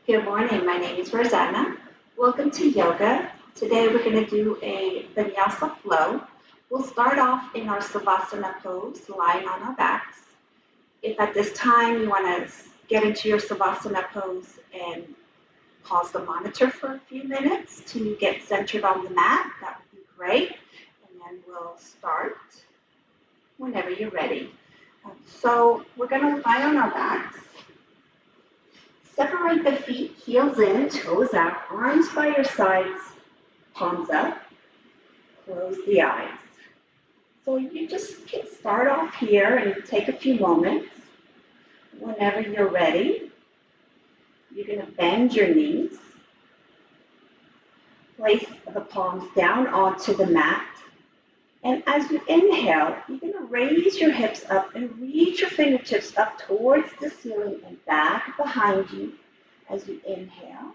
Good morning. My name is Rosanna. Welcome to yoga. Today we're going to do a Vinyasa flow. We'll start off in our Savasana pose, lying on our backs. If at this time you want to get into your Savasana pose and pause the monitor for a few minutes to get centered on the mat, that would be great. And then we'll start whenever you're ready. So we're going to lie on our backs. Separate the feet, heels in, toes out, arms by your sides, palms up. Close the eyes. So you just can start off here and take a few moments. Whenever you're ready, you're going to bend your knees. Place the palms down onto the mat. And as you inhale, you're going to raise your hips up and reach your fingertips up towards the ceiling and back behind you as you inhale.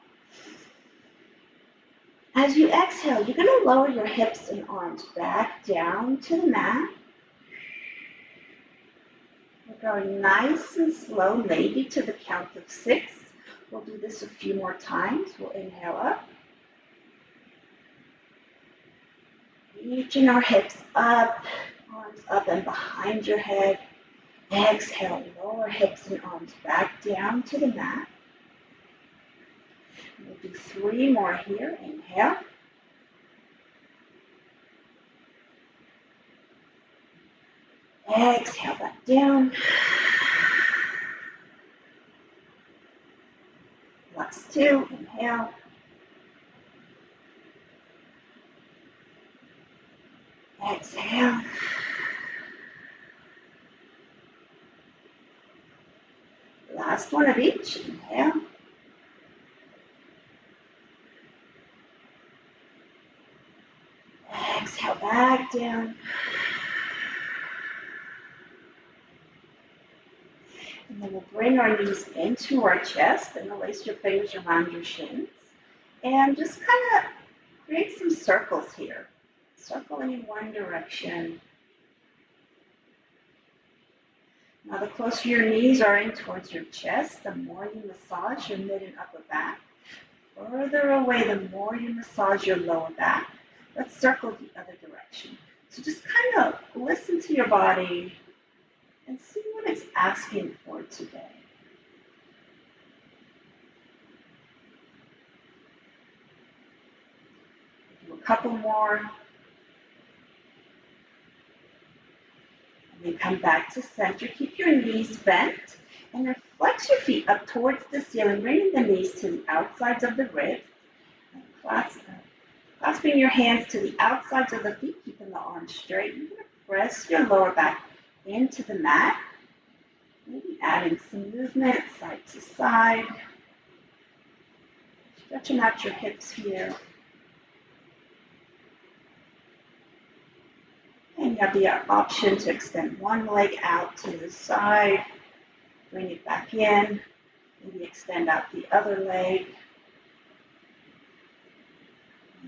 As you exhale, you're going to lower your hips and arms back down to the mat. We're going nice and slow, maybe to the count of 6. We'll do this a few more times. We'll inhale up. Reaching our hips up, arms up and behind your head. Exhale, lower hips and arms back down to the mat. We'll do 3 more here. Inhale. Exhale back down. Last 2. Inhale. Exhale. Last one of each. Inhale. Exhale back down. And then we'll bring our knees into our chest and place your fingers around your shins. And just kind of create some circles here. Circling in one direction. Now the closer your knees are in towards your chest, the more you massage your mid and upper back. Further away, the more you massage your lower back. Let's circle the other direction. So just kind of listen to your body and see what it's asking for today. Do a couple more. And then come back to center. Keep your knees bent. And then flex your feet up towards the ceiling, bringing the knees to the outsides of the ribs. And clasping your hands to the outsides of the feet, keeping the arms straight. You're going to press your lower back into the mat. Maybe adding some movement side to side. Stretching out your hips here. And you have the option to extend one leg out to the side. Bring it back in. Maybe extend out the other leg.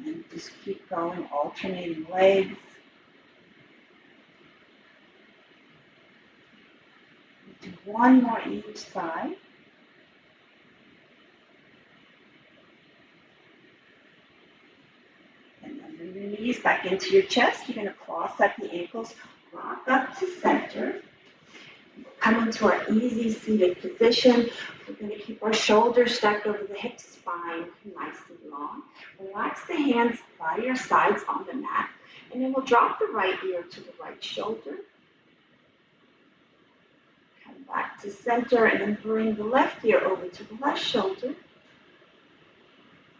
And just keep going, alternating legs. Do one more each side. And then bring your knees back into your chest. You're going to cross at the ankles, rock up to center. Come into our easy seated position. We're going to keep our shoulders stacked over the hip spine, nice and long. Relax the hands by your sides on the mat. And then we'll drop the right ear to the right shoulder. Come back to center and then bring the left ear over to the left shoulder.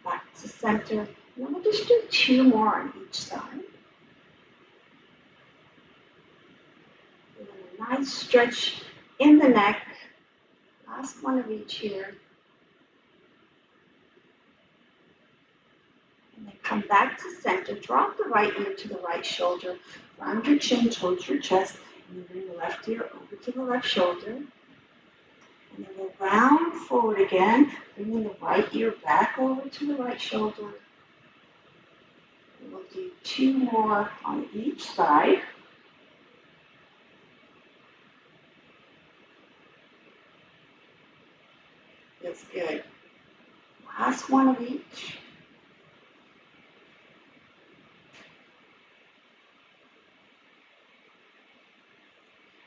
Back to center. And then we'll just do 2 more on each side. And then a nice stretch in the neck. Last one of each here. And then come back to center. Drop the right ear to the right shoulder. Round your chin towards your chest. And then bring the left ear over to the left shoulder. And then we'll round forward again, bringing the right ear back over to the right shoulder. And we'll do 2 more on each side. Feels good. Last one of each.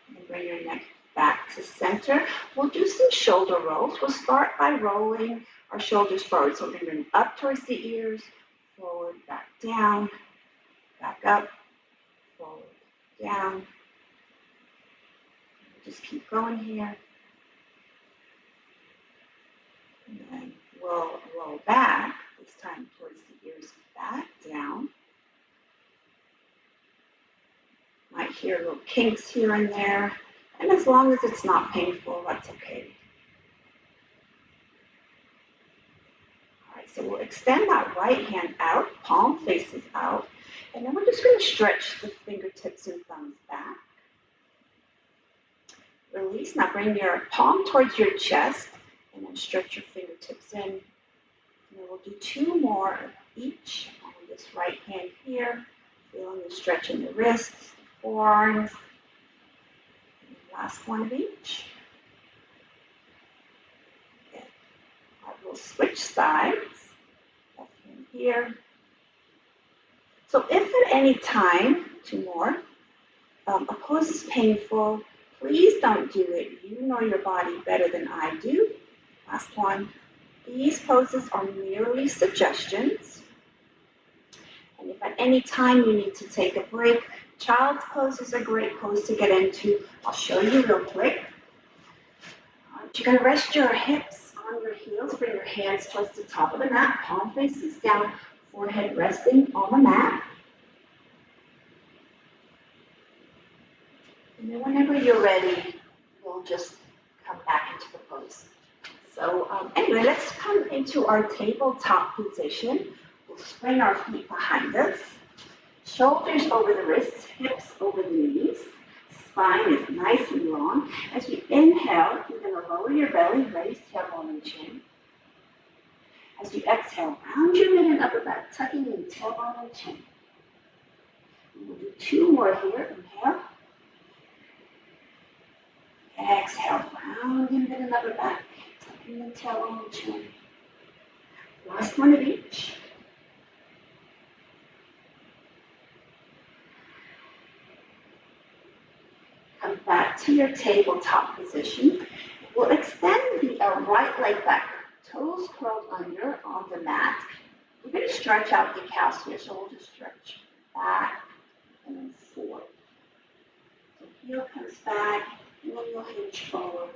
And bring your neck back to center. We'll do some shoulder rolls. We'll start by rolling our shoulders forward. So we're going to bring up towards the ears, forward, back down, back up, forward, down. Just keep going here. And then we'll roll back, this time towards the ears, back down. Might hear little kinks here and there. And as long as it's not painful, that's okay. All right, so we'll extend that right hand out, palm faces out. And then we're just going to stretch the fingertips and thumbs back. Release. Now bring your palm towards your chest and then stretch your fingertips in. And then we'll do 2 more of each on this right hand here. Feeling the stretch in the wrists, the forearms. And last one of each. Okay. All right, we'll switch sides. Left hand here. So if at any time, 2 more, a pose is painful, please don't do it. You know your body better than I do. Last one. These poses are merely suggestions. And if at any time you need to take a break, child's pose is a great pose to get into. I'll show you real quick. You're going to rest your hips on your heels. Bring your hands towards the top of the mat. Palm faces down. Forehead resting on the mat. And then whenever you're ready, we'll just come back into the pose. So anyway, let's come into our tabletop position. We'll spring our feet behind us. Shoulders over the wrists, hips over the knees. Spine is nice and long. As you inhale, you're going to lower your belly, raise tailbone and chin. As you exhale, round your mid and upper back, tucking in tailbone and chin. And we'll do 2 more here. Inhale. Exhale, round your mid and upper back, tucking in tailbone and chin. Last one of each. Come back to your tabletop position. We'll extend the right leg back, toes curled under on the mat. We're going to stretch out the calves here, so we'll just stretch back and then forward. So heel comes back, and then you'll hinge forward.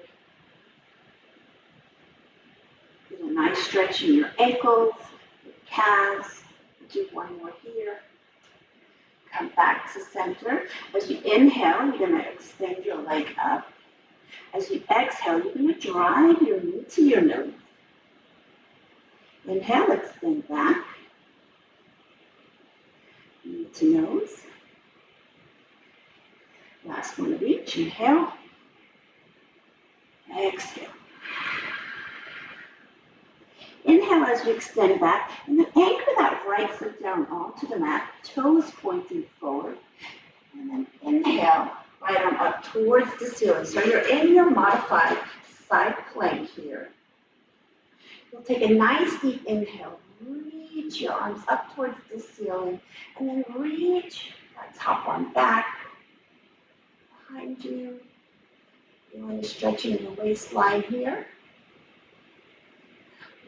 Get a nice stretch in your ankles, your calves. We'll do 1 more here. Come back to center. As you inhale, you're going to extend your leg up. As you exhale, you're going to drive your knee to your nose. Inhale, extend back. Knee to nose. Last one of each. Inhale. Exhale. Inhale as you extend back, and then anchor that right foot down onto the mat, toes pointing forward. And then inhale, right arm up towards the ceiling. So you're in your modified side plank here. You'll take a nice deep inhale. Reach your arms up towards the ceiling, and then reach that top arm back behind you. Feeling the stretching in the waistline here.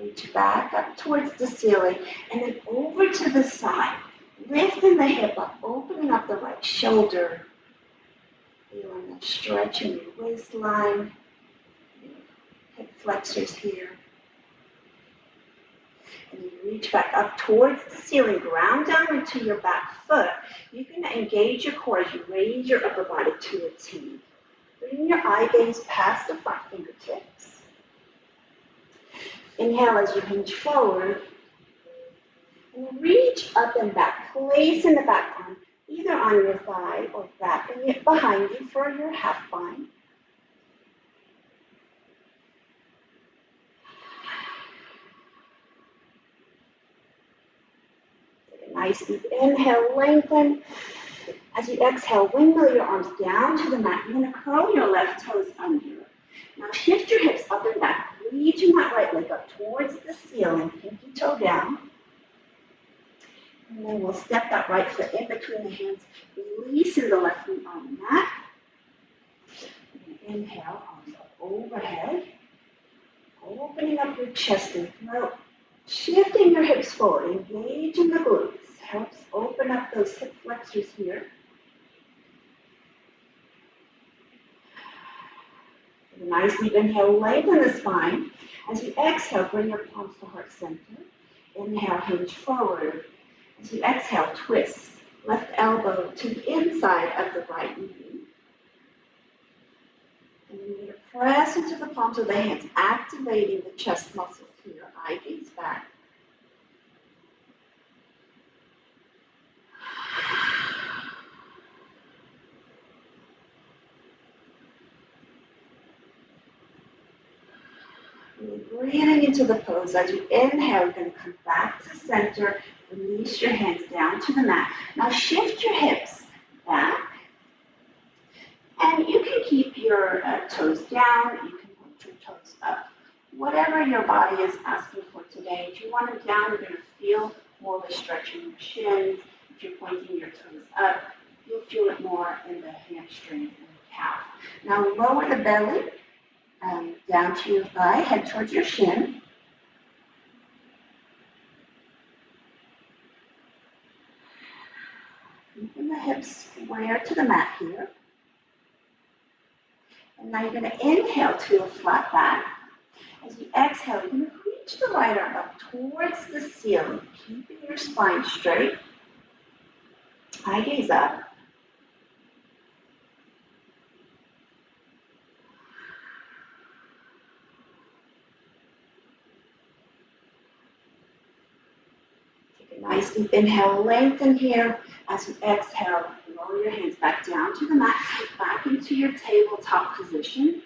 Reach back up towards the ceiling, and then over to the side. Lifting the hip up, opening up the right shoulder. Feeling that stretch in your waistline. Hip flexors here. And then reach back up towards the ceiling. Ground down into your back foot. You can engage your core as you raise your upper body to a T. Bring your eye gaze past the front fingertips. Inhale as you hinge forward. And reach up and back. Place in the back arm, either on your thigh or wrapping it behind you for your half bind. Take a nice deep inhale, lengthen. As you exhale, windmill your arms down to the mat. You're going to curl your left toes under. Now shift your hips up and back. reaching that right leg up towards the ceiling, pinky toe down. And then we'll step that right foot in between the hands, releasing the left knee on the mat. Inhale, arms up overhead. Opening up your chest and throat. Shifting your hips forward, engaging the glutes. Helps open up those hip flexors here. A nice deep inhale, lengthen the spine. As you exhale, bring your palms to heart center. Inhale, hinge forward. As you exhale, twist. Left elbow to the inside of the right knee. And then you're going to press into the palms of the hands, activating the chest muscles here. Eye gaze back. Really breathing into the pose. As you inhale, you're going to come back to center. Release your hands down to the mat. Now shift your hips back. And you can keep your toes down. You can put your toes up. Whatever your body is asking for today. If you want them down, you're going to feel more of a stretch in your shins. If you're pointing your toes up, you'll feel it more in the hamstring and the calf. Now lower the belly down to your thigh, head towards your shin. Keeping the hips square to the mat here. And now you're going to inhale to a flat back. As you exhale, you're going to reach the right arm up towards the ceiling, keeping your spine straight. Eye gaze up. Take a nice deep inhale, lengthen here. As you exhale, lower your hands back down to the mat, back into your tabletop position.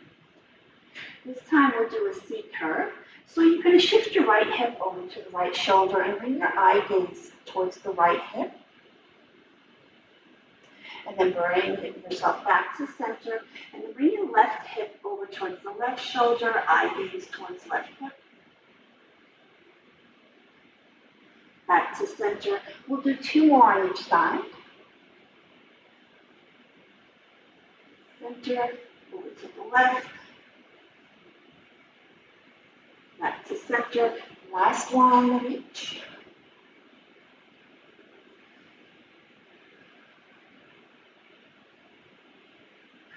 This time we'll do a C curve. So you're going to shift your right hip over to the right shoulder and bring your eye gaze towards the right hip. And then bring yourself back to center. And then bring your left hip over towards the left shoulder, eye gaze towards left hip. Back to center. We'll do 2 more on each side. Center, over to the left. Back to center. Last one, reach.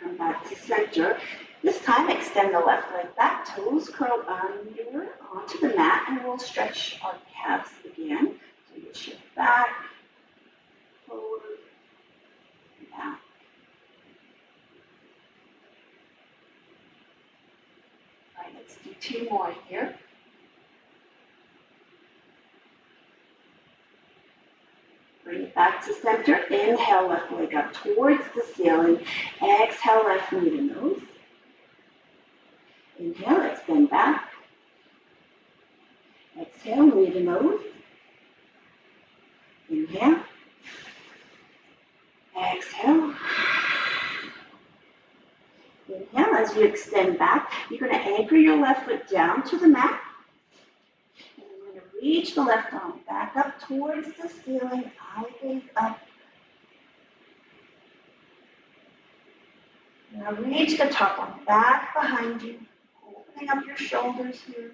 Come back to center. This time, extend the left leg back, toes curled under onto the mat, and we'll stretch our calves again. So you shift back, forward, and back. All right, let's do 2 more here. Bring it back to center. Inhale, left leg up towards the ceiling. Exhale, left knee to nose. Inhale, extend back. Exhale, knee to nose. Inhale. Exhale. Inhale, as you extend back, you're going to anchor your left foot down to the mat. And you're going to reach the left arm back up towards the ceiling, eye gaze up. Now reach the top arm back behind you, opening up your shoulders here.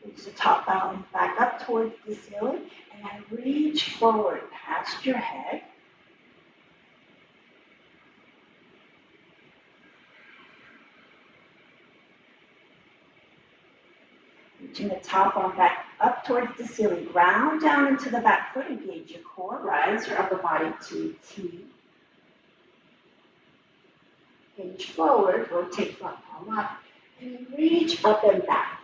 Reach the top arm back up towards the ceiling, and reach forward past your head. Reaching the top arm back up towards the ceiling. Ground down into the back foot. Engage your core. Rise your upper body to T. Hinge forward. Rotate front palm up. And reach up and back.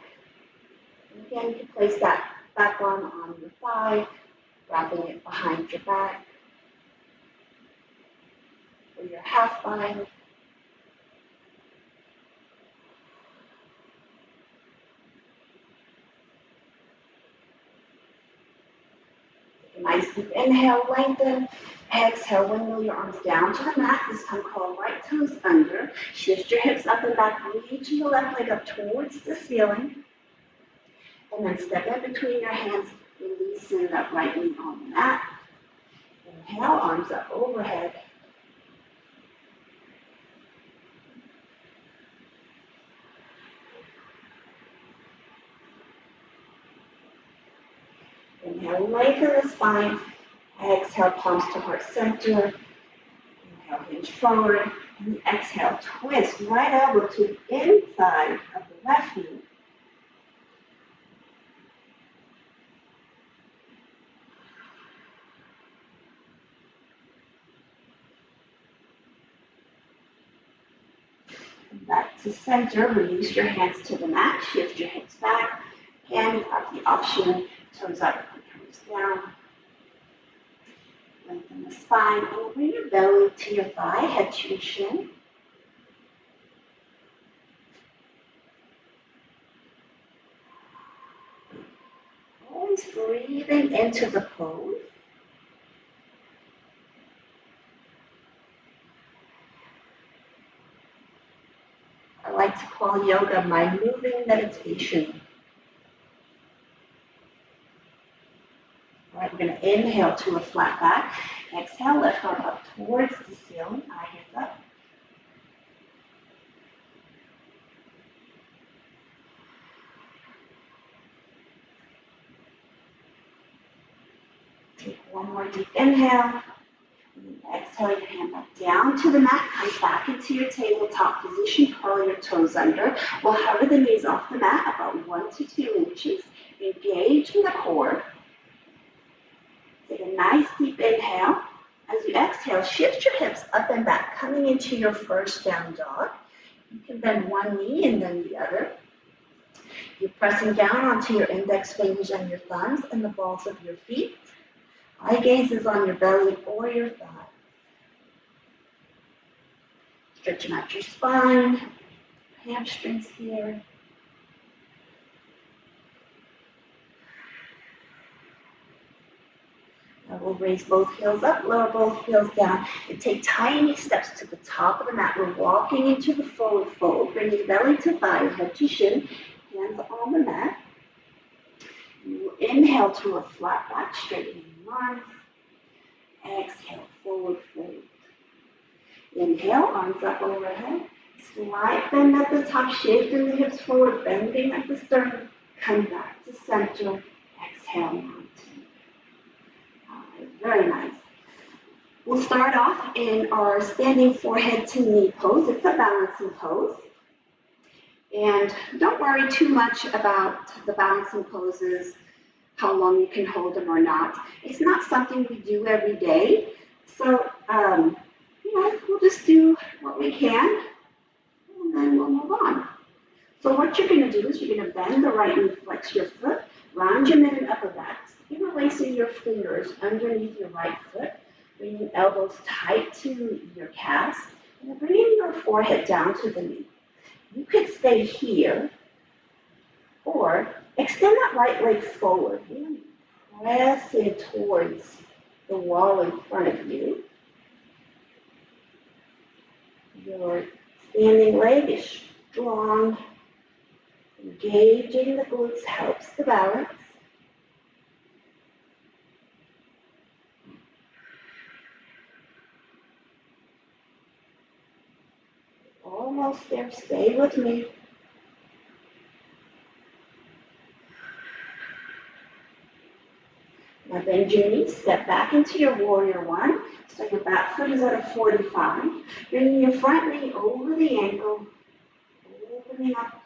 And again, you can place that back arm on your thigh, wrapping it behind your back. Or your half bind. Nice deep inhale, lengthen. Exhale, windmill your arms down to the mat. This time curl right toes under. Shift your hips up and back. Reach your left leg up towards the ceiling. And then step in between your hands, releasing that right knee on the mat. Inhale, arms up overhead. Inhale, lengthen the spine. Exhale, palms to heart center. Inhale, hinge forward. And exhale, twist right elbow to the inside of the left knee. Back to center, release your hands to the mat, shift your hips back, hand up the option, toes up, toes down. Lengthen the spine, and bring your belly to your thigh, head to your shin. Always breathing into the pose. I like to call yoga my moving meditation. All right, we're going to inhale to a flat back. Exhale, lift arm up towards the ceiling, eye hands up. Take one more deep inhale. Exhale, your hand back down to the mat. Come back into your tabletop position. Curl your toes under. We'll hover the knees off the mat about 1 to 2 inches. Engage in the core. Take a nice deep inhale. As you exhale, shift your hips up and back, coming into your first down dog. You can bend one knee and then the other. You're pressing down onto your index fingers and your thumbs and the balls of your feet. Eye gaze is on your belly or your thigh. Stretching out your spine, hamstrings here. Now we'll raise both heels up, lower both heels down, and take tiny steps to the top of the mat. We're walking into the forward fold, bringing belly to thigh, head to shin, hands on the mat. You will inhale to a flat back, straightening the arms. Exhale, forward fold. Inhale, arms up overhead. Slight bend at the top, shifting the hips forward, bending at the sternum. Come back to center. Exhale, mountain. All right, very nice. We'll start off in our standing forehead to knee pose. It's a balancing pose. And don't worry too much about the balancing poses, how long you can hold them or not. It's not something we do every day. So, we'll just do what we can, and then we'll move on. So what you're going to do is you're going to bend the right knee, flex your foot, round your mid and upper backs, interlacing your fingers underneath your right foot, bringing elbows tight to your calves, and bringing your forehead down to the knee. You could stay here, or extend that right leg forward. Press it towards the wall in front of you. Your standing leg is strong. Engaging the glutes helps the balance. Almost there. Stay with me. Now bend your knees, step back into your warrior one. So your back foot is at a 45. Bringing your front knee over the ankle, opening up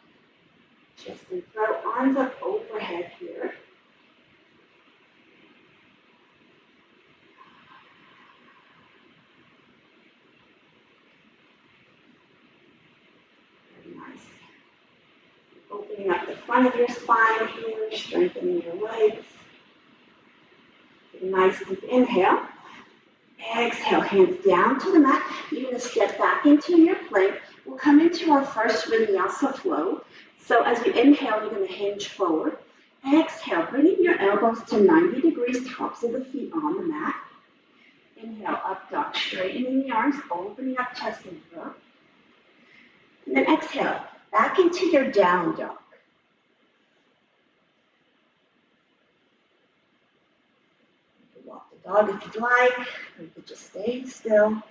chest and throat, arms up overhead here. Very nice. Opening up the front of your spine here, strengthening your legs. Nice deep inhale. Exhale, hands down to the mat. You're going to step back into your plank. We'll come into our first Vinyasa flow. So as you inhale, you're going to hinge forward. Exhale, bringing your elbows to 90 degrees, tops of the feet on the mat. Inhale, up dog, straightening the arms, opening up chest and throat. And then exhale, back into your down dog. You can walk the dog if you'd like, or you could just stay still.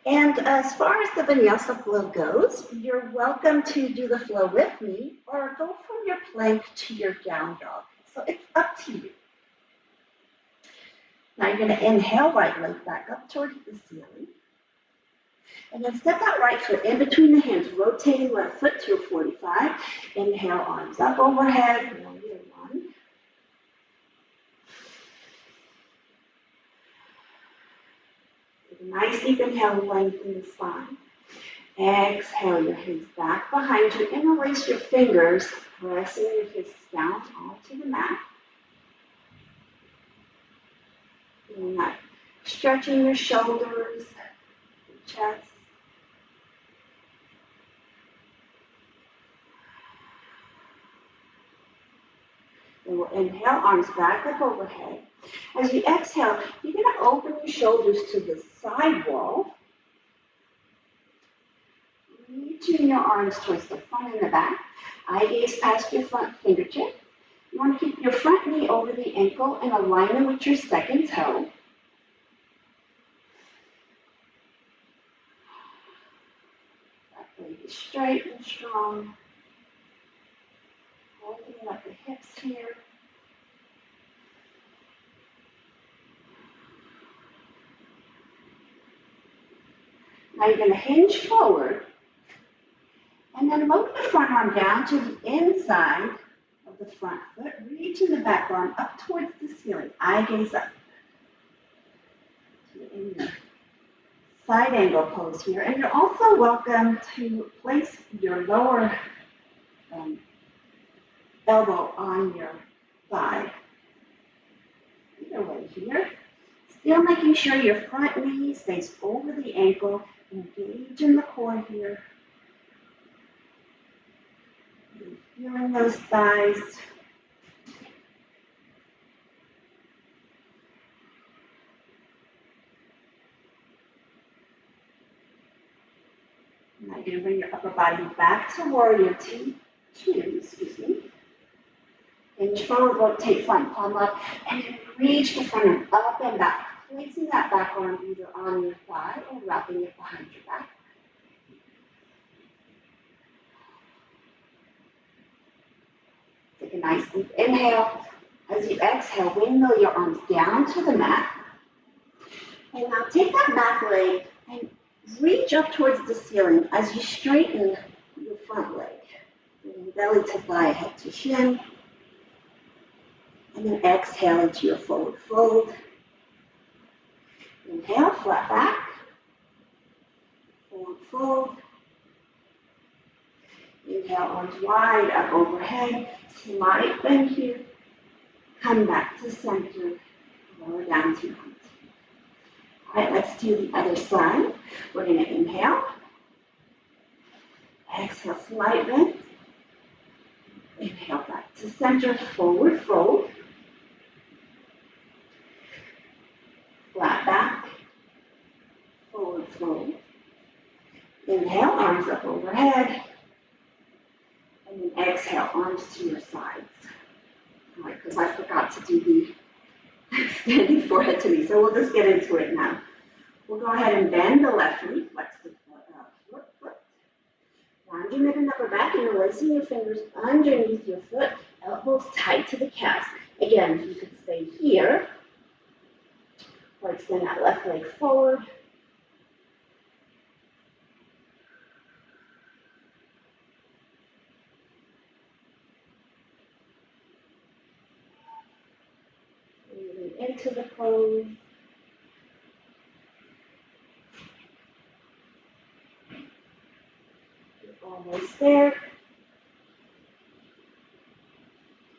And as far as the Vinyasa flow goes, you're welcome to do the flow with me or go from your plank to your down dog. So it's up to you. Now you're going to inhale, right leg back up towards the ceiling. And then step that right foot in between the hands, rotating left foot to a 45. Inhale, arms up overhead, warrior one. Take a nice deep inhale, lengthen the spine. Exhale, your hands back behind you. Interlace your fingers, pressing your fists down onto the mat. Doing that, stretching your shoulders, your chest. Then we'll inhale, arms back up overhead. As you exhale, you're going to open your shoulders to the side wall. Reaching your arms towards the front and the back. Eye gaze past your front fingertip. You want to keep your front knee over the ankle in alignment with your second toe. Back leg is straight and strong. Holding up the hips here. Now you're going to hinge forward and then move the front arm down to the inside of the front foot, reaching the back arm up towards the ceiling. Eye gaze up. So in the side angle pose here. And you're also welcome to place your lower elbow on your thigh. Either way here. Still making sure your front knee stays over the ankle. Engage in the core here. Feeling those thighs. Now you're going to bring your upper body back to warrior two, Hinge forward, rotate front palm up, and then reach the front arm up and back. Placing that back arm either on your thigh or wrapping it behind your back. Take a nice deep inhale. As you exhale, windmill your arms down to the mat. And now take that back leg and reach up towards the ceiling as you straighten your front leg. Bring belly to thigh, head to shin. And then exhale into your forward fold. Inhale, flat back. Forward fold. Inhale, arms wide up overhead. Slight bend here. Come back to center. Lower down to mountain. All right, let's do the other side. We're going to inhale. Exhale, slight bend. Inhale, back to center, forward fold. Flat back, forward fold. Inhale, arms up overhead. And then exhale, arms to your sides. All right, because I forgot to do the standing forehead to knee, so we'll just get into it now. We'll go ahead and bend the left knee, flex the foot. Round your mid and upper back, and you're placing your fingers underneath your foot, elbows tight to the calves. Again, you could stay here, or extend that left leg forward. Moving into the pose. Almost there.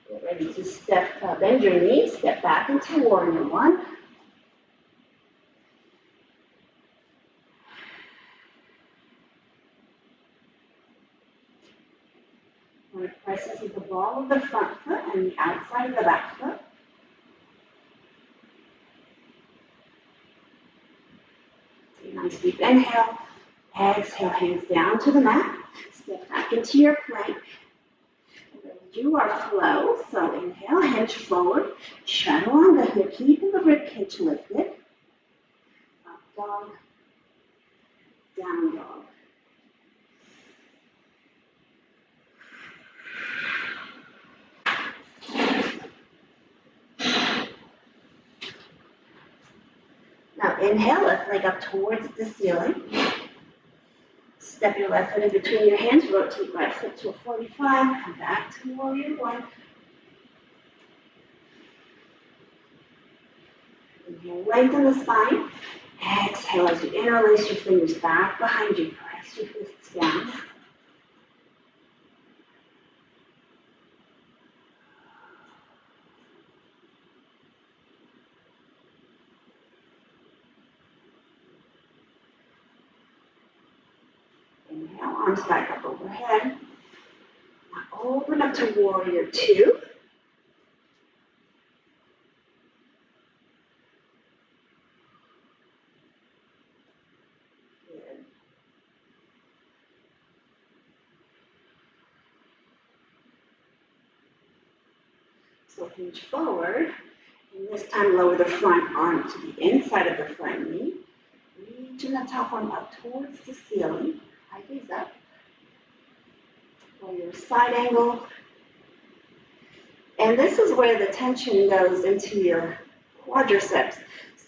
Get ready to bend your knees, step back into warrior one. forward presses of the ball of the front foot and the outside of the back foot. Take a nice deep inhale. Exhale, hands down to the mat. Step back into your plank. Do our flow. So inhale, hinge forward. Chaturanga here, keeping the rib cage lifted. Up dog, down dog. Now inhale, left leg up towards the ceiling. Step your left foot in between your hands, rotate right foot to a 45, come back to warrior one. Inhale, lengthen the spine. Exhale as you interlace your fingers back behind you, press your fists down. Inhale, arms back up overhead. Now open up to warrior two. Good. So hinge forward, and this time lower the front arm to the inside of the front knee. Reaching the top arm up towards the ceiling. High gaze up. For your side angle. And this is where the tension goes into your quadriceps.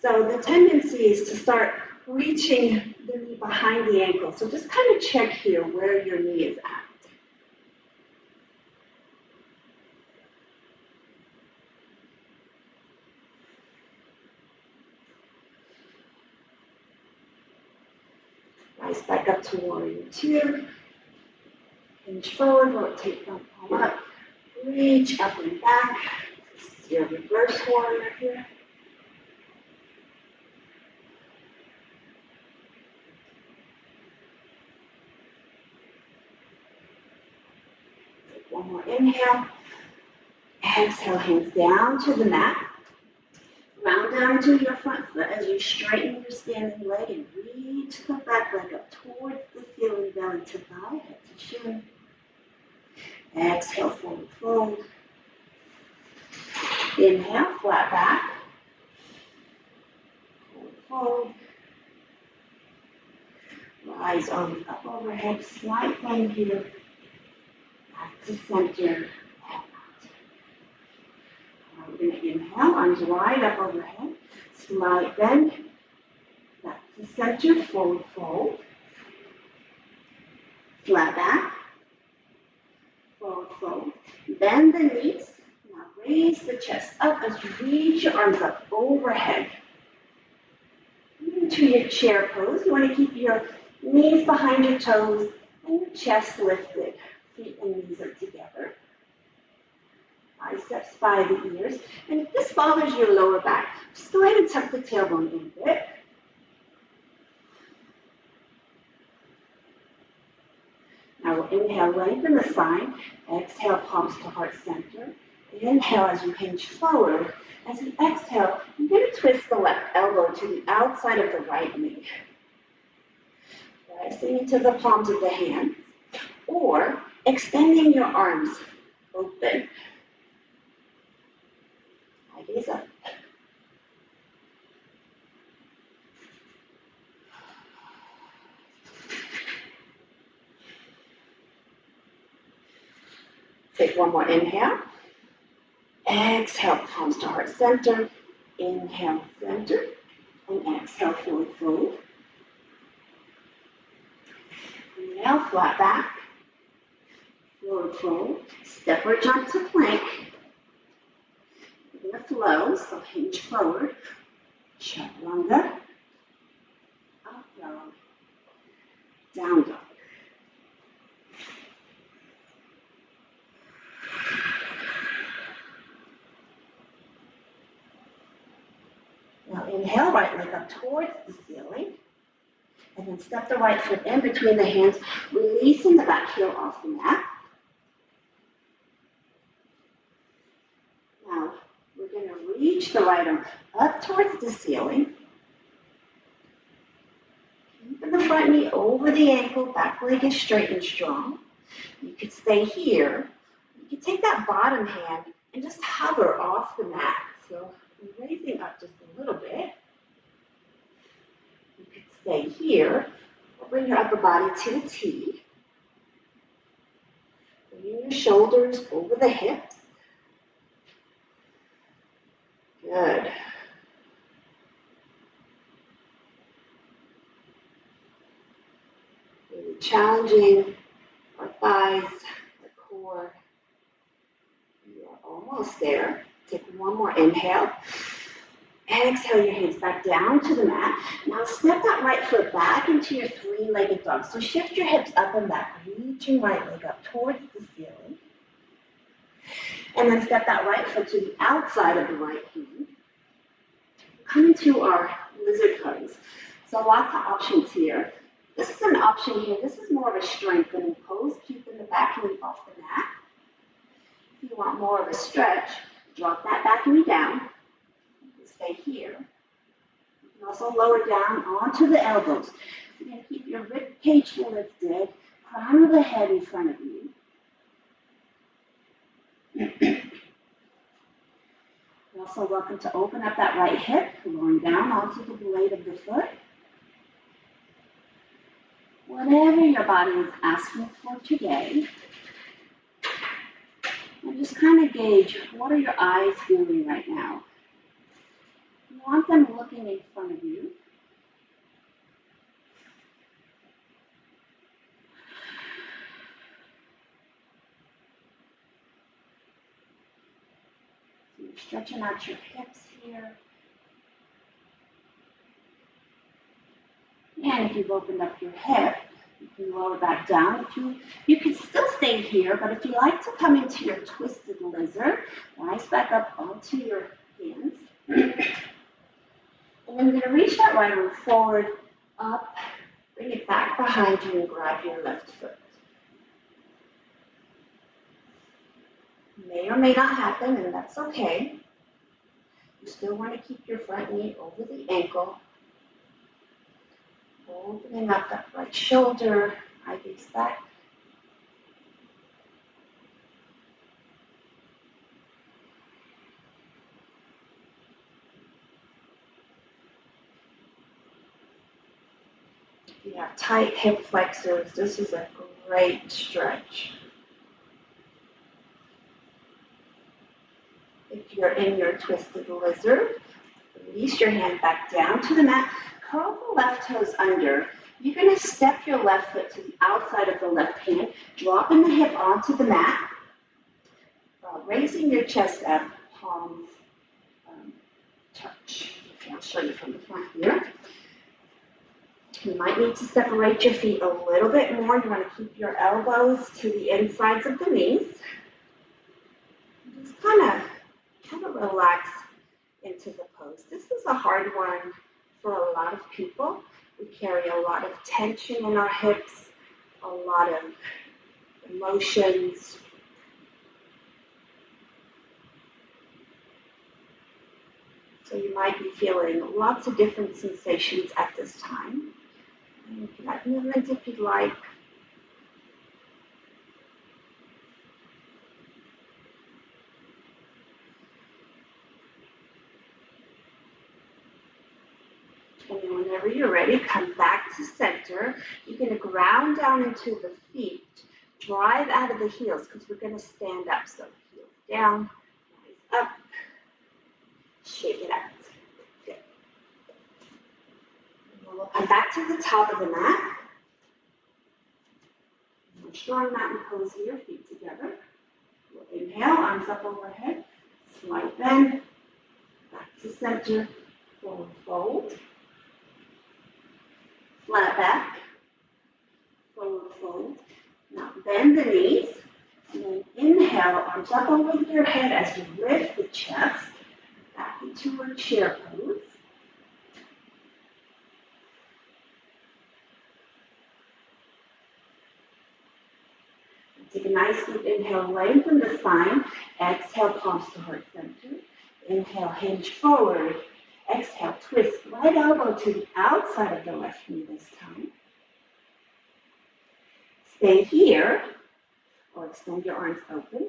So the tendency is to start reaching the knee behind the ankle. So just kind of check here where your knee is at. Rise back up to warrior two. Hinge forward, rotate front palm up. Reach up and back. This is your reverse warrior here. Take one more inhale. Exhale, hands down to the mat. Round down to your front foot as you straighten your standing leg and reach the back leg up towards the ceiling, belly to thigh, head to shin. Exhale, forward fold. Inhale, flat back. Forward fold. Rise arms up overhead, slight bend here. Back to center. We're going to inhale, arms wide up overhead, slight bend, back to center, forward fold, flat back, forward fold, bend the knees, now raise the chest up as you reach your arms up overhead. Into your chair pose, you want to keep your knees behind your toes and your chest lifted, feet and knees are together. Biceps by the ears. And if this bothers your lower back, just go ahead and tuck the tailbone in a bit. Now we'll inhale, lengthen the spine. Exhale, palms to heart center. Inhale as you hinge forward. As you exhale, you're going to twist the left elbow to the outside of the right knee. Rising into the palms of the hands. Or extending your arms open. Gaze up. Take one more inhale. Exhale, palms to heart center. Inhale, center. And exhale, forward fold. Inhale, flat back. Forward fold. Step or jump to plank. In the flow, so hinge forward, chaturanga, up dog, down dog. Now inhale, right leg up towards the ceiling, and then step the right foot in between the hands, releasing the back heel off the mat. the right arm up towards the ceiling. Keeping the front knee over the ankle, back leg is straight and strong. You could stay here. You could take that bottom hand and just hover off the mat. So I'm raising up just a little bit. You could stay here or bring your upper body to a T. Bringing your shoulders over the hips. Good. Really challenging our thighs, the core. You are almost there. Take one more inhale. Exhale your hands back down to the mat. Now step that right foot back into your three-legged dog. So shift your hips up and back. Reach your right leg up towards the ceiling. And then step that right foot to the outside of the right hand. Come into our lizard pose. So lots of options here. This is an option here. This is more of a strengthening pose, keeping the back knee off the mat. If you want more of a stretch, drop that back knee down. Stay here. You can also lower down onto the elbows. You're going to keep your rib cage lifted, crown of the head in front of you. You're also welcome to open up that right hip, going down onto the blade of the foot. Whatever your body is asking for today. And just kind of gauge, what are your eyes doing right now? You want them looking in front of you. So you're stretching out your hips here. And if you've opened up your hip, you can lower back down. You can still stay here, but if you like to come into your twisted lizard, rise back up onto your hands. And then you're going to reach that right arm forward, up, bring it back behind you and grab your left foot. May or may not happen, and that's okay. You still want to keep your front knee over the ankle. Opening up that right shoulder, eye gaze back. If you have tight hip flexors, this is a great stretch. If you're in your twisted lizard, release your hand back down to the mat. Curl the left toes under. You're going to step your left foot to the outside of the left hand, dropping the hip onto the mat, raising your chest up, palms touch. Okay, I'll show you from the front here. You might need to separate your feet a little bit more. You want to keep your elbows to the insides of the knees. Just kind of relax into the pose. This is a hard one for a lot of people. We carry a lot of tension in our hips, a lot of emotions. So you might be feeling lots of different sensations at this time. And you can add movement if you'd like. And then whenever you're ready, come back to center. You're going to ground down into the feet. Drive out of the heels because we're going to stand up. So heels down, rise up, shake it out. Good. And we'll come back to the top of the mat. Strong mountain pose here, feet together. We'll inhale, arms up overhead. Slight bend. Back to center. Forward fold. Flat back, forward fold. Now bend the knees, and then inhale, arms up over your head as you lift the chest back into a chair pose. Take a nice deep inhale, lengthen the spine. Exhale, palms to heart center. Inhale, hinge forward. Exhale, twist right elbow to the outside of the left knee this time. Stay here, or extend your arms open.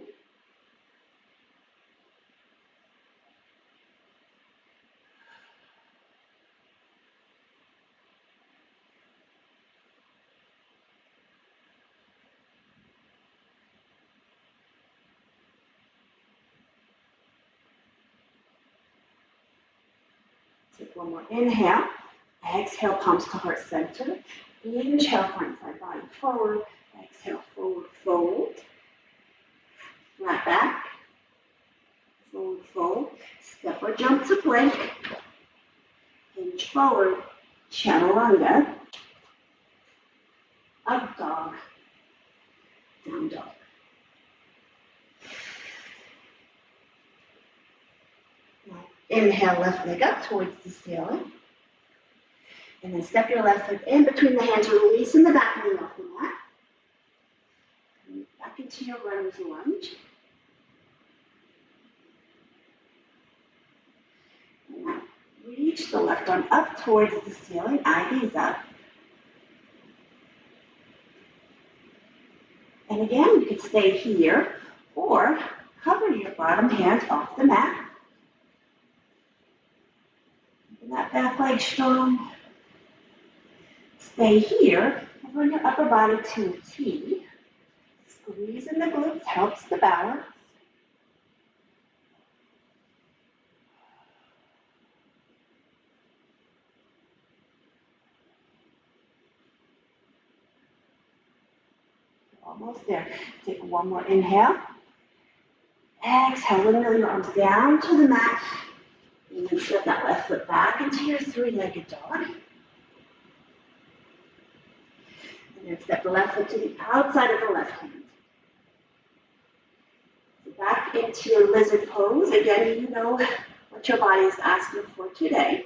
Take one more inhale. Exhale, palms to heart center. Inhale, front side body forward. Exhale, forward fold. Flat back. Forward fold. Step or jump to plank. Hinge forward. Chaturanga. Up dog. Down dog. Now, inhale, left leg up towards the ceiling. And then step your left foot in between the hands, releasing the back knee off the mat. And back into your runner's lunge. And now reach the left arm up towards the ceiling, eye gaze up. And again, you can stay here or cover your bottom hand off the mat. Keeping that back leg strong. Stay here, and bring your upper body to a T. Squeezing the glutes helps the balance. Almost there. Take one more inhale. Exhale, wiggle your arms down to the mat. And then step that left foot back into your three-legged dog. And then step the left foot to the outside of the left hand. So back into your lizard pose. Again, you know what your body is asking for today.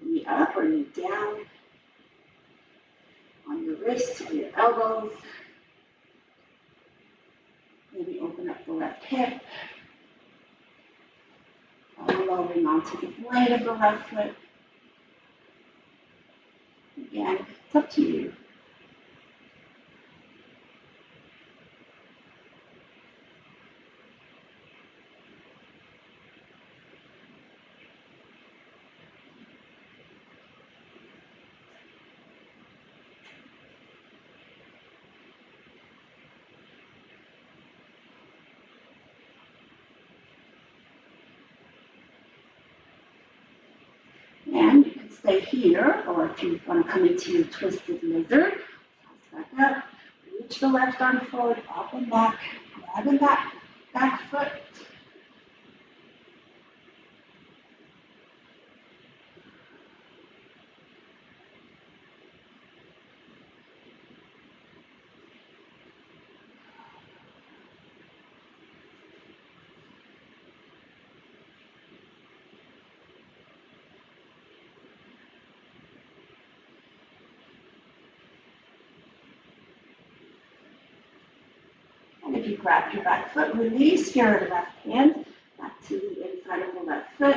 Knee up or knee down. On your wrists or your elbows. Maybe open up the left hip. Lowering onto the blade of the left foot. Again, it's up to you. And you can stay here, or if you want to come into your twisted lizard, back up, reach the left arm forward, up and back, grabbing that back foot. And if you grab your back foot, release your left hand back to the inside of the left foot.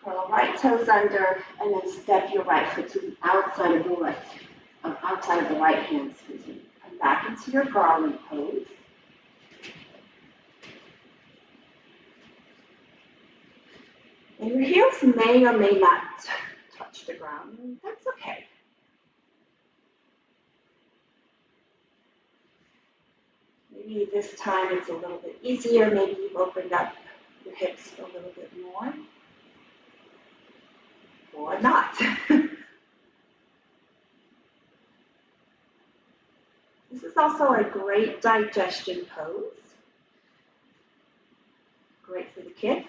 Curl right toes under, and then step your right foot to the outside of the left, outside of the right hand. Excuse me. Come back into your garland pose. And your heels may or may not touch the ground. That's okay. Maybe this time it's a little bit easier. Maybe you've opened up your hips a little bit more. Or not. This is also a great digestion pose. Great for the kids.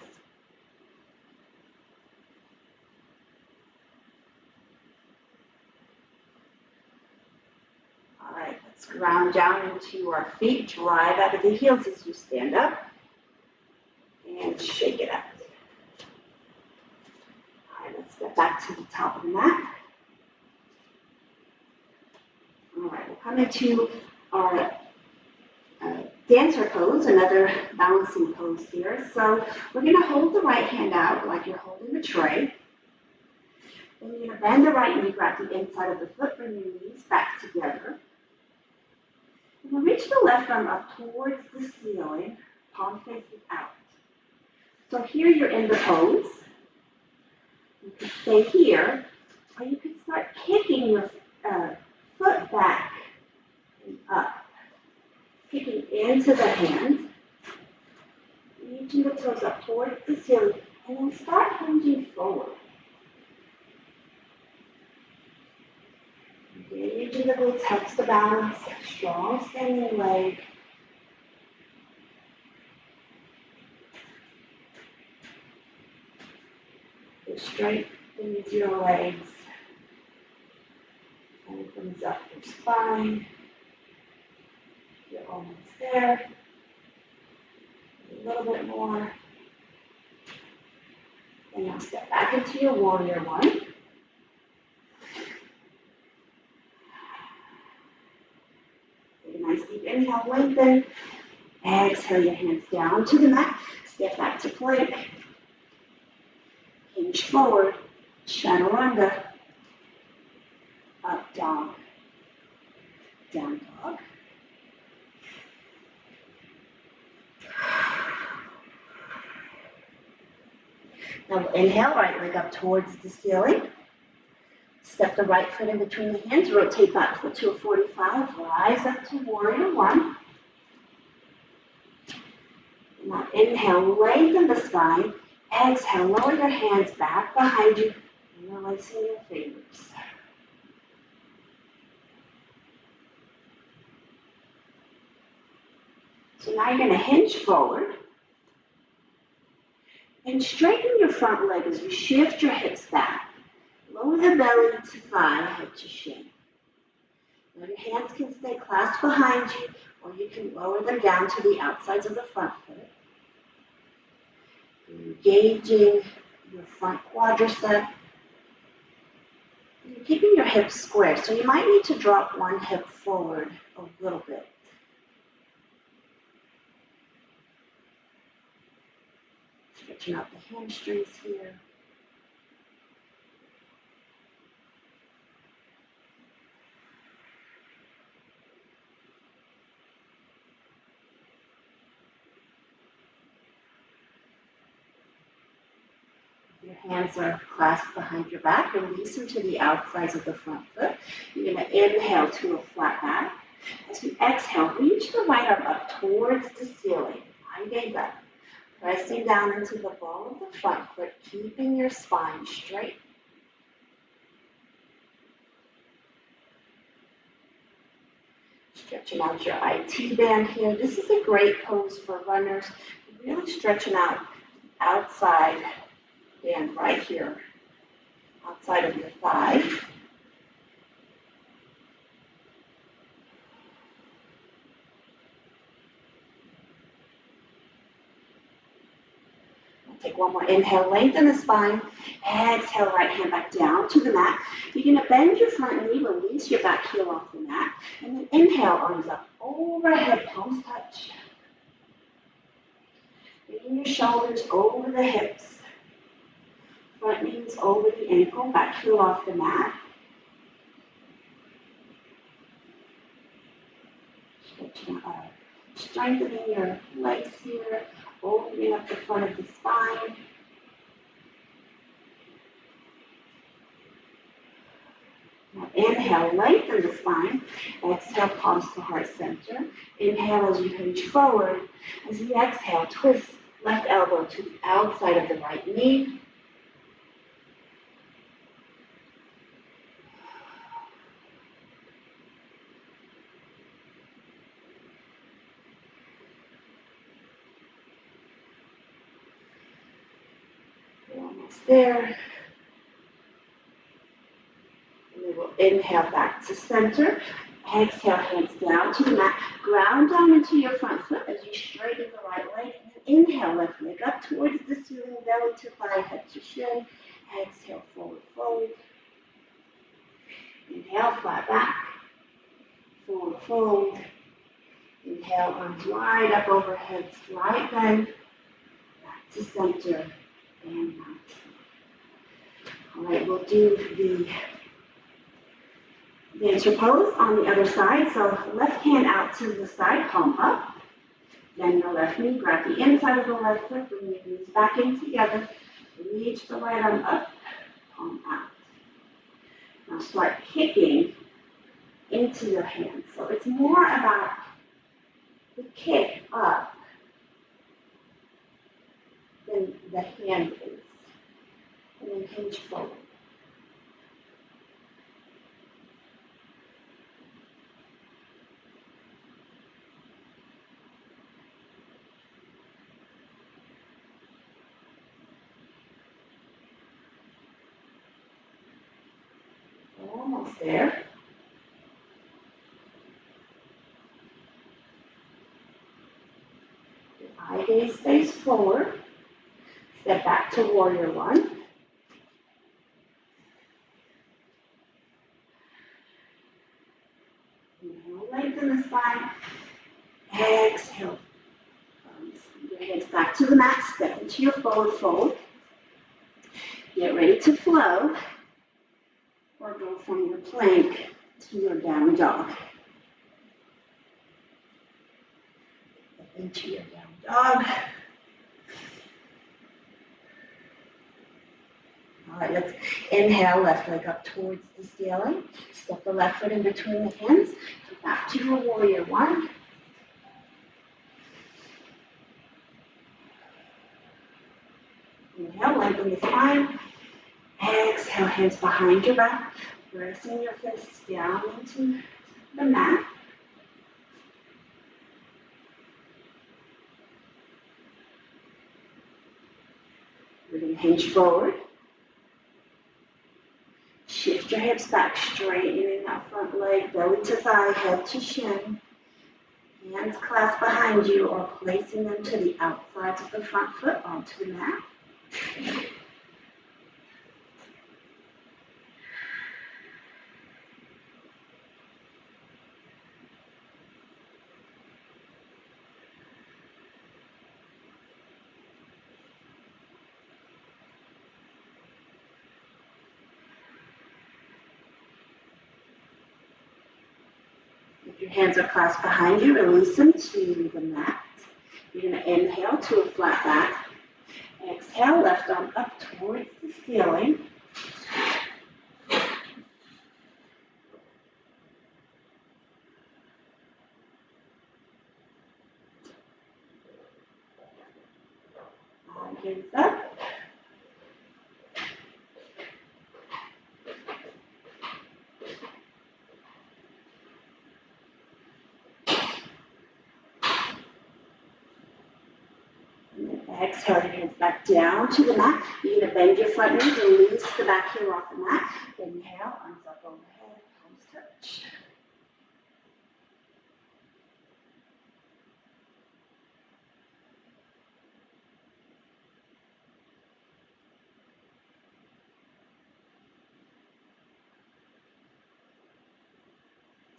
All right, let's ground down into our feet. Drive out of the heels as you stand up. And shake it out. All right, let's step back to the top of the mat. All right, we'll come into our Dancer pose, another balancing pose here. So we're going to hold the right hand out like you're holding a tray. Then you're going to bend the right knee, grab the inside of the foot, bring your knees back together. And then reach the left arm up towards the ceiling, palm faces out. So here you're in the pose. You can stay here, or you can start kicking your foot back and up. Kicking into the hand, reaching the toes up towards the ceiling, and then start hinging forward. Engaging the glutes helps the balance, strong standing leg. It straightens your legs, opens up your spine. You're almost there. A little bit more. And now step back into your warrior one. Take a nice deep inhale, lengthen. Exhale your hands down to the mat. Step back to plank. Hinge forward. Chaturanga. Up dog. Down dog. Now we'll inhale, right leg up towards the ceiling. Step the right foot in between the hands, rotate that foot to a 45, rise up to warrior one. Now inhale, lengthen the spine. Exhale, lower your hands back behind you, releasing your fingers. So now you're going to hinge forward. And straighten your front leg as you shift your hips back. Lower the belly to thigh, head to shin. Now your hands can stay clasped behind you, or you can lower them down to the outsides of the front foot. Engaging your front quadricep. You're keeping your hips square, so you might need to drop one hip forward a little bit. Stretching out the hamstrings here. Your hands are clasped behind your back. Release them to the outsides of the front foot. You're going to inhale to a flat back. As you exhale, reach the right arm up towards the ceiling. Nine days up. Pressing down into the ball of the front foot, keeping your spine straight. Stretching out your IT band here. This is a great pose for runners. Really stretching out outside band right here, outside of your thigh. Take one more inhale, lengthen the spine. Exhale, right hand back down to the mat. You're going to bend your front knee, release your back heel off the mat. And then inhale, arms up overhead, palms touch. Bringing your shoulders over the hips. Front knees over the ankle, back heel off the mat. Strengthening your legs here. Opening up the front of the spine. Now inhale, lengthen the spine. Exhale, palms to heart center. Inhale as you hinge forward. As you exhale, twist left elbow to the outside of the right knee. There. And then we'll inhale back to center. Exhale, hands down to the mat. Ground down into your front foot as you straighten the right leg. And then inhale, left leg up towards the ceiling, belly to thigh, head to shin. Exhale, forward fold. Inhale, flat back. Forward fold. Inhale, arms wide up overhead, slight bend, back to center, and mountain. All right, we'll do the dancer pose on the other side. So left hand out to the side, palm up. Bend the left knee, grab the inside of the left foot, bring your knees back in together. Reach the right arm up, palm out. Now start kicking into your hands. So it's more about the kick up than the hand is. And then hinge forward. Almost there. Your eye gaze stays forward. Step back to warrior one. Inhale, lengthen the spine. Exhale. Your hands back to the mat. Step into your forward fold. Get ready to flow. Or go from your plank to your down dog. Into your down dog. All right, let's inhale, left leg up towards the ceiling. Step the left foot in between the hands. Come back to your warrior one. Inhale, lengthen the spine. Exhale, hands behind your back. Pressing your fists down into the mat. We're going to hinge forward. Shift your hips back, straightening that front leg, belly to thigh, head to shin. Hands clasped behind you or placing them to the outsides of the front foot onto the mat. If your hands are clasped behind you, release them to the mat. You're going to inhale to a flat back. Exhale, left arm up towards the ceiling. Hands up. Exhale, your hands back down to the mat. You're going to bend your front knee, release the back heel off the mat. Inhale, arms up overhead, palms touch.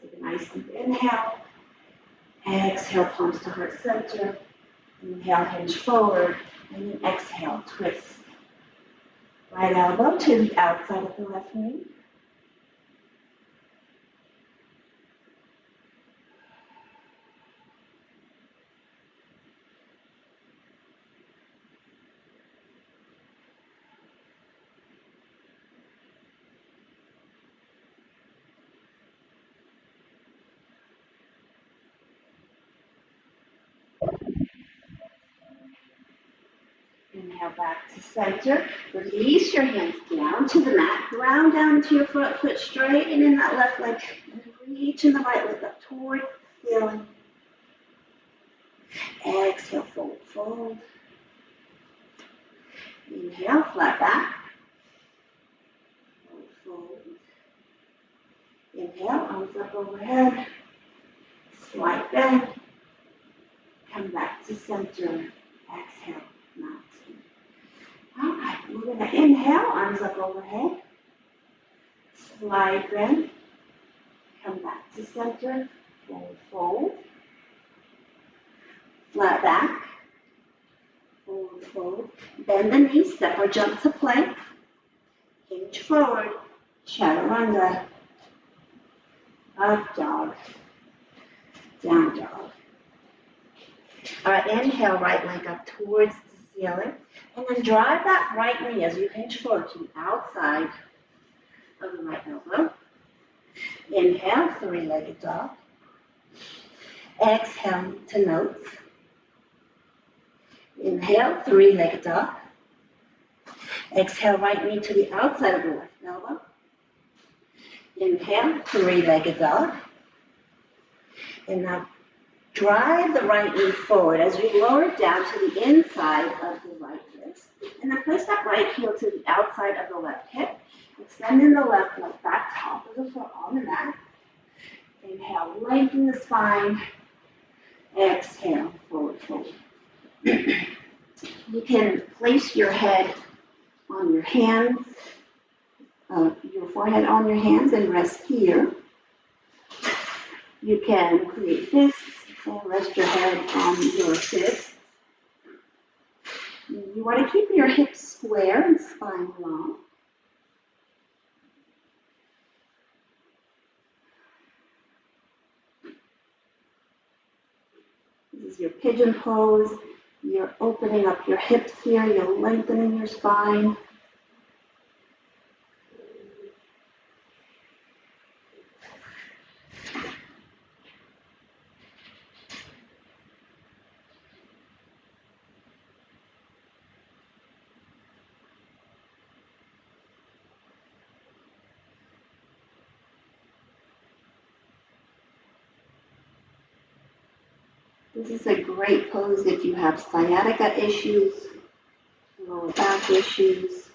Take a nice deep inhale. Exhale, palms to heart center. Inhale, hinge forward, and then exhale, twist. Right elbow to the outside of the left knee. Inhale back to center. Release your hands down to the mat. Ground down to your front foot, straighten in that left leg. And reaching the right leg up toward the ceiling. Exhale, fold, fold. Inhale, flat back. Fold, fold. Inhale, arms up overhead. Slight bend. Come back to center. Exhale, mountain. All right, we're going to inhale, arms up overhead. Slide bend. Come back to center. Fold, fold. Flat back, forward, fold. Bend the knees, step or jump to plank. Hinge forward, chaturanga, up dog, down dog. All right, inhale, right leg up towards the ceiling. And then drive that right knee as you hinge forward to the outside of the right elbow. Inhale, three-legged dog. Exhale to notes. Inhale, three-legged dog. Exhale, right knee to the outside of the left elbow. Inhale, three-legged dog. And now drive the right knee forward as you lower it down to the inside of the right wrist. And then place that right heel to the outside of the left hip. Extending the left leg back, top of the foot on the mat. Inhale, lengthen the spine. Exhale, forward fold. You can place your head on your hands, your forehead on your hands and rest here. You can create fists and rest your head on your fists. You want to keep your hips square and spine long. This is your pigeon pose. You're opening up your hips here. You're lengthening your spine. This is a great pose if you have sciatica issues, lower back issues.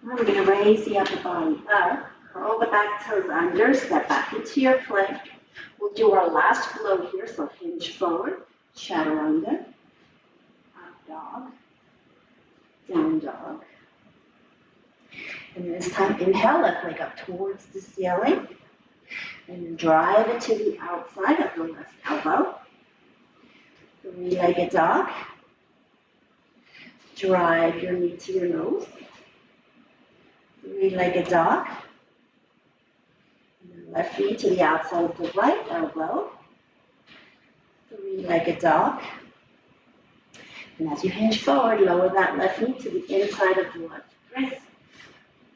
Now we're going to raise the upper body up, curl the back toes under, step back into your plank. We'll do our last flow here, so hinge forward, chaturanga, up dog, down dog. And this time, inhale, left leg up towards the ceiling. And then drive it to the outside of the left elbow. Three-legged dog. Drive your knee to your nose. Three-legged dog. And then left knee to the outside of the right elbow. Three-legged dog. And as you hinge forward, lower that left knee to the inside of the left wrist.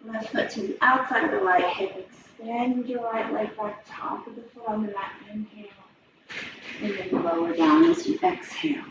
Left foot to the outside of the right hip. Extend your right leg back, top of the foot on the mat. Inhale. And then lower down as you exhale.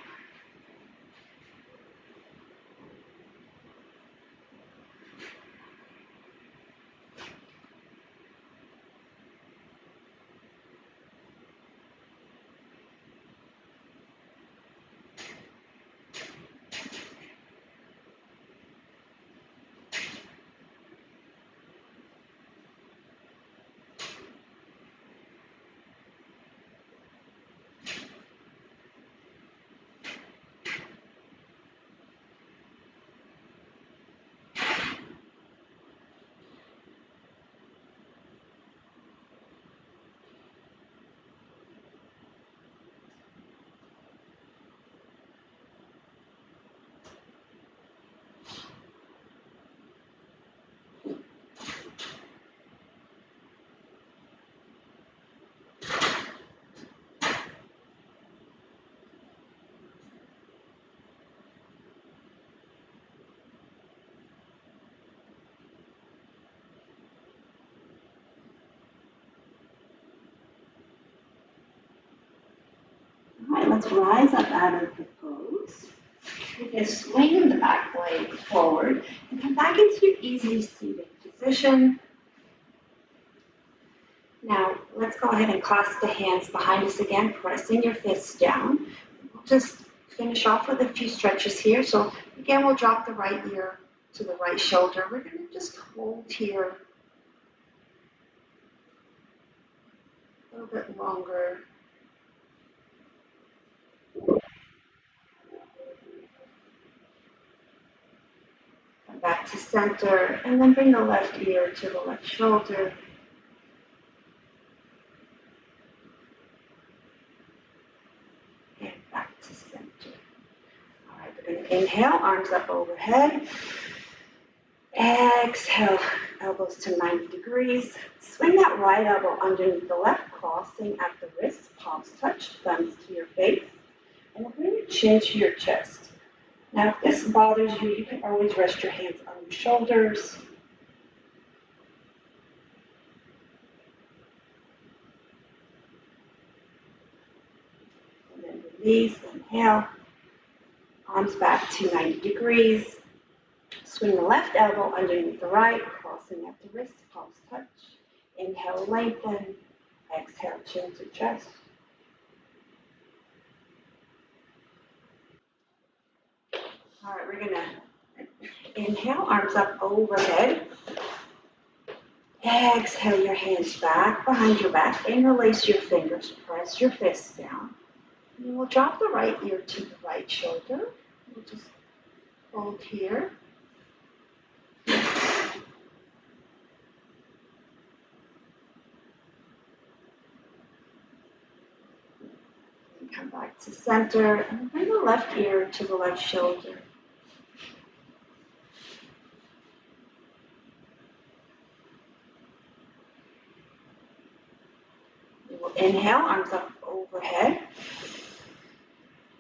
All right, let's rise up out of the pose. You can swing the back leg forward and come back into your easy seated position. Now, let's go ahead and clasp the hands behind us again, pressing your fists down. We'll just finish off with a few stretches here. So again, we'll drop the right ear to the right shoulder. We're going to just hold here a little bit longer. Come back to center, and then bring the left ear to the left shoulder. And back to center. All right, we're going to inhale, arms up overhead. Exhale, elbows to 90 degrees. Swing that right elbow underneath the left, crossing at the wrist, palms touch, thumbs to your face. And we'll bring your chin to your chest. Now, if this bothers you, you can always rest your hands on your shoulders. And then release, inhale. Arms back to 90 degrees. Swing the left elbow underneath the right, crossing at the wrist, palms touch. Inhale, lengthen. Exhale, chin to chest. All right, we're going to inhale, arms up overhead. Exhale your hands back behind your back. Interlace your fingers, press your fists down. And we'll drop the right ear to the right shoulder. We'll just hold here. And come back to center and bring the left ear to the left shoulder. We'll inhale, arms up overhead.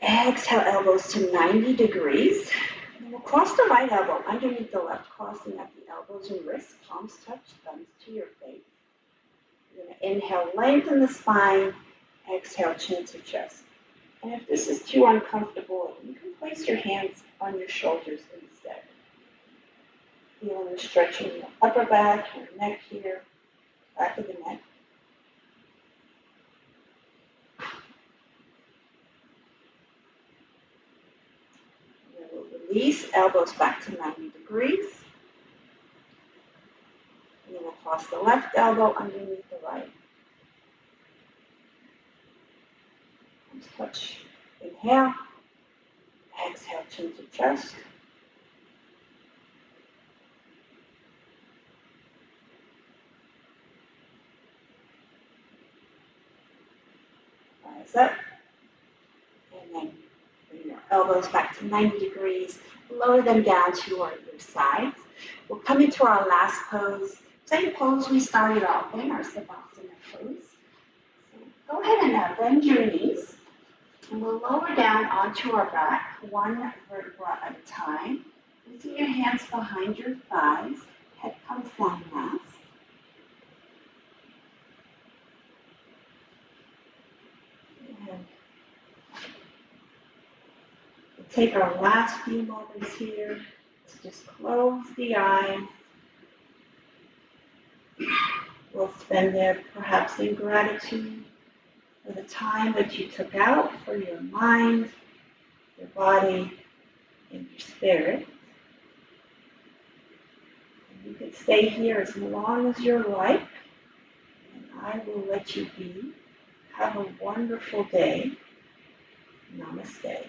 Exhale, elbows to 90 degrees. And we'll cross the right elbow underneath the left, crossing at the elbows and wrists. Palms touch, thumbs to your face. You're going to inhale, lengthen the spine. Exhale, chin to chest. And if this is too uncomfortable, you can place your hands on your shoulders instead. Feeling the stretch in your upper back, your neck here, back of the neck. Release, elbows back to 90 degrees. And then we'll cross the left elbow underneath the right. Arms touch. Inhale. Exhale, chin to chest. Rise up. And then bring your elbows back to 90 degrees. Lower them down to your sides. We'll come into our last pose. Same pose we started off in, our Savasana pose. So go ahead and bend your knees. And we'll lower down onto our back, one vertebra at a time. Using your hands behind your thighs. Head comes down last. And we'll take our last few moments here to just close the eyes. We'll spend there perhaps in gratitude for the time that you took out for your mind, your body, and your spirit. And you can stay here as long as you're like, and I will let you be. Have a wonderful day. Namaste.